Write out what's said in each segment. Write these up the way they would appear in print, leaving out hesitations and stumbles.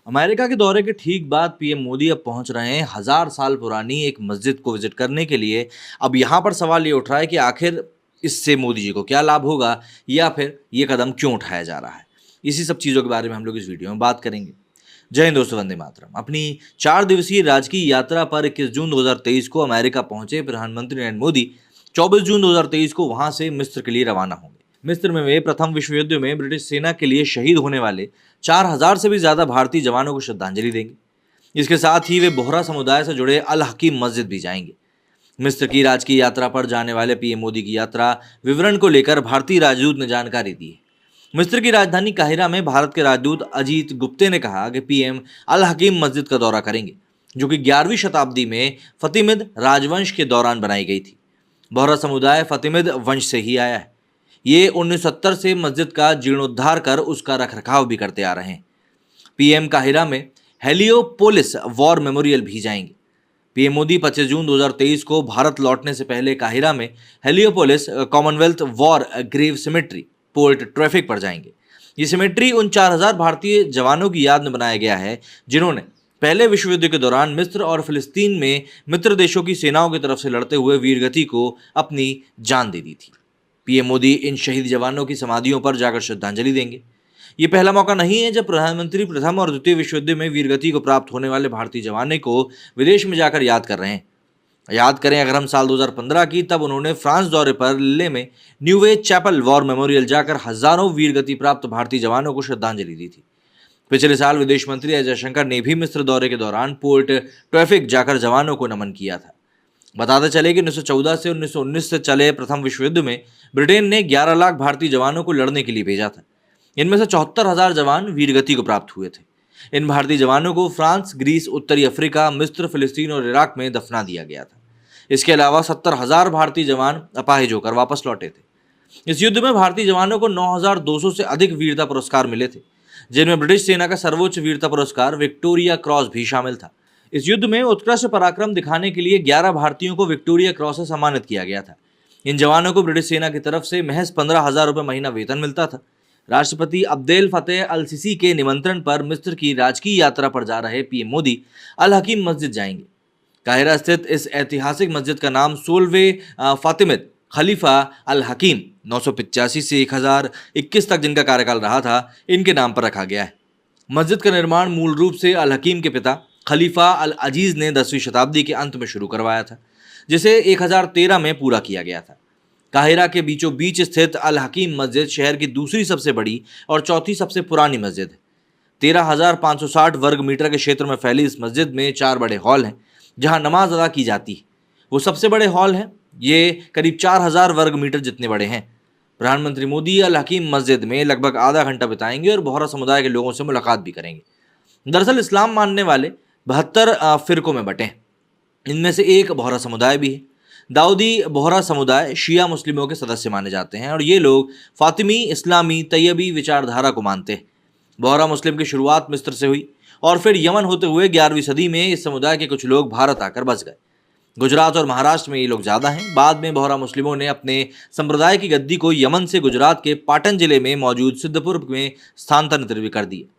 America के दौरे के ठीक बाद पीएम मोदी अब पहुंच रहे हैं हजार साल पुरानी एक मस्जिद को विजिट करने के लिए। अब यहाँ पर सवाल ये उठ रहा है कि आखिर इससे मोदी जी को क्या लाभ होगा या फिर ये कदम क्यों उठाया जा रहा है। इसी सब चीज़ों के बारे में हम लोग इस वीडियो में बात करेंगे। जय हिंद दोस्तों, वंदे मातरम। अपनी 4 दिवसीय राजकीय यात्रा पर 21 जून 2023 को अमेरिका पहुंचे प्रधानमंत्री नरेंद्र मोदी 24 जून 2023 को वहां से मिस्र के लिए रवाना होंगे। मिस्र में वे प्रथम विश्व युद्ध में ब्रिटिश सेना के लिए शहीद होने वाले 4000 से भी ज्यादा भारतीय जवानों को श्रद्धांजलि देंगे। इसके साथ ही वे बोहरा समुदाय से जुड़े अल हकीम मस्जिद भी जाएंगे। मिस्र की राजकीय यात्रा पर जाने वाले पीएम मोदी की यात्रा विवरण को लेकर भारतीय राजदूत ने जानकारी दी है। मिस्र की राजधानी काहिरा में भारत के राजदूत अजीत गुप्ते ने कहा कि पीएम अल हकीम मस्जिद का दौरा करेंगे, जो कि 11वीं शताब्दी में फतिमिद राजवंश के दौरान बनाई गई थी। बोहरा समुदाय फतिमिद वंश से ही आया है। ये 1970 से मस्जिद का जीर्णोद्धार कर उसका रखरखाव भी करते आ रहे हैं। पीएम काहिरा में हेलियोपोलिस वॉर मेमोरियल भी जाएंगे। पीएम मोदी 25 जून 2023 को भारत लौटने से पहले काहिरा में Heliopolis Commonwealth war grave cemetery port traffic पर जाएंगे। ये सिमेट्री उन 4000 भारतीय जवानों की याद में बनाया गया है जिन्होंने पहले विश्व युद्ध के दौरान मिस्र और फिलिस्तीन में मित्र देशों की सेनाओं की तरफ से लड़ते हुए वीरगति को अपनी जान दे दी थी। पीएम मोदी इन शहीद जवानों की समाधियों पर जाकर श्रद्धांजलि देंगे। ये पहला मौका नहीं है जब प्रधानमंत्री प्रथम और द्वितीय विश्व युद्ध में वीरगति को प्राप्त होने वाले भारतीय जवानों को विदेश में जाकर याद कर रहे हैं। याद करें, अगर हम साल 2015 की, तब उन्होंने फ्रांस दौरे पर ले में न्यूवे चैपल वॉर मेमोरियल जाकर हजारों वीरगति प्राप्त भारतीय जवानों को श्रद्धांजलि दी थी। पिछले साल विदेश मंत्री एस जयशंकर ने भी मिस्र दौरे के दौरान पोर्ट ट्रैफिक जाकर जवानों को नमन किया था। बताते चले कि 1914 से 1919 से चले प्रथम विश्व युद्ध में ब्रिटेन ने 11 लाख भारतीय जवानों को लड़ने के लिए भेजा था। इनमें से 74,000 जवान वीरगति को प्राप्त हुए थे। इन भारतीय जवानों को फ्रांस, ग्रीस, उत्तरी अफ्रीका, मिस्र, फिलिस्तीन और इराक में दफना दिया गया था। इसके अलावा 70,000 भारतीय जवान अपाहिज होकर वापस लौटे थे। इस युद्ध में भारतीय जवानों को 9,200 से अधिक वीरता पुरस्कार मिले थे, जिनमें ब्रिटिश सेना का सर्वोच्च वीरता पुरस्कार विक्टोरिया क्रॉस भी शामिल था। इस युद्ध में उत्कृष्ट पराक्रम दिखाने के लिए 11 भारतीयों को विक्टोरिया क्रॉस से सम्मानित किया गया था। इन जवानों को ब्रिटिश सेना की तरफ से महज 15,000 रुपये महीना वेतन मिलता था। राष्ट्रपति अब्देल फतेह अल सीसी के निमंत्रण पर मिस्र की राजकीय यात्रा पर जा रहे पीएम मोदी अल हकीम मस्जिद जाएंगे। काहिरा स्थित इस ऐतिहासिक मस्जिद का नाम 16वें फातिमिद खलीफा अल हकीम 985 से 1021 तक जिनका कार्यकाल रहा था, इनके नाम पर रखा गया है। मस्जिद का निर्माण मूल रूप से अल हकीम के पिता खलीफा अल अजीज ने 10वीं शताब्दी के अंत में शुरू करवाया था, जिसे 1013 में पूरा किया गया था। काहिरा के बीचों बीच स्थित अल हकीम मस्जिद शहर की दूसरी सबसे बड़ी और चौथी सबसे पुरानी मस्जिद है। 13,560 वर्ग मीटर के क्षेत्र में फैली इस मस्जिद में 4 बड़े हॉल हैं जहां नमाज अदा की जाती है। वो सबसे बड़े हॉल हैं, ये करीब 4,000 वर्ग मीटर जितने बड़े हैं। प्रधानमंत्री मोदी अल हकीम मस्जिद में लगभग आधा घंटा बिताएंगे और बोहरा समुदाय के लोगों से मुलाकात भी करेंगे। दरअसल इस्लाम मानने वाले 72 फिरकों में बटे हैं। इनमें से एक बोहरा समुदाय भी है। दाऊदी बोहरा समुदाय शिया मुस्लिमों के सदस्य माने जाते हैं और ये लोग फातिमी, इस्लामी, तैयबी विचारधारा को मानते हैं। बोहरा मुस्लिम की शुरुआत मिस्र से हुई और फिर यमन होते हुए 11वीं सदी में इस समुदाय के कुछ लोग भारत आकर बस गए। गुजरात और महाराष्ट्र में ये लोग ज़्यादा हैं। बाद में बोहरा मुस्लिमों ने अपने संप्रदाय की गद्दी को यमन से गुजरात के पाटन जिले में मौजूद सिद्धपुर में स्थानांतरित भी कर दिया।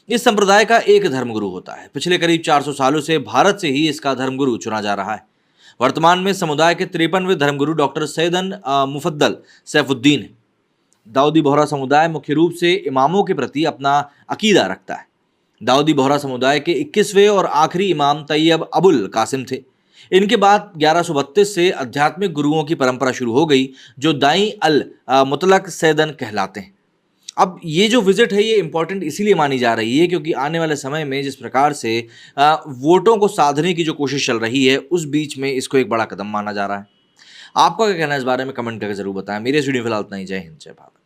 इस संप्रदाय का एक धर्मगुरु होता है। पिछले करीब 400 सालों से भारत से ही इसका धर्मगुरु चुना जा रहा है। वर्तमान में समुदाय के 53वें धर्मगुरु डॉक्टर सैयदन मुफद्दल सैफुद्दीन है। दाऊदी बोहरा समुदाय मुख्य रूप से इमामों के प्रति अपना अकीदा रखता है। दाऊदी बोहरा समुदाय के 21वें और आखिरी इमाम तैयब अबुल कासिम थे। इनके बाद 1132 से आध्यात्मिक गुरुओं की परंपरा शुरू हो गई, जो दाई अल मुतलक सैयदन कहलाते हैं। अब ये जो विजिट है ये इंपॉर्टेंट इसीलिए मानी जा रही है क्योंकि आने वाले समय में जिस प्रकार से वोटों को साधने की जो कोशिश चल रही है, उस बीच में इसको एक बड़ा कदम माना जा रहा है। आपका क्या कहना है इस बारे में कमेंट करके जरूर बताएं। मेरे इस वीडियो फिलहाल इतना ही। जय हिंद, जय भारत।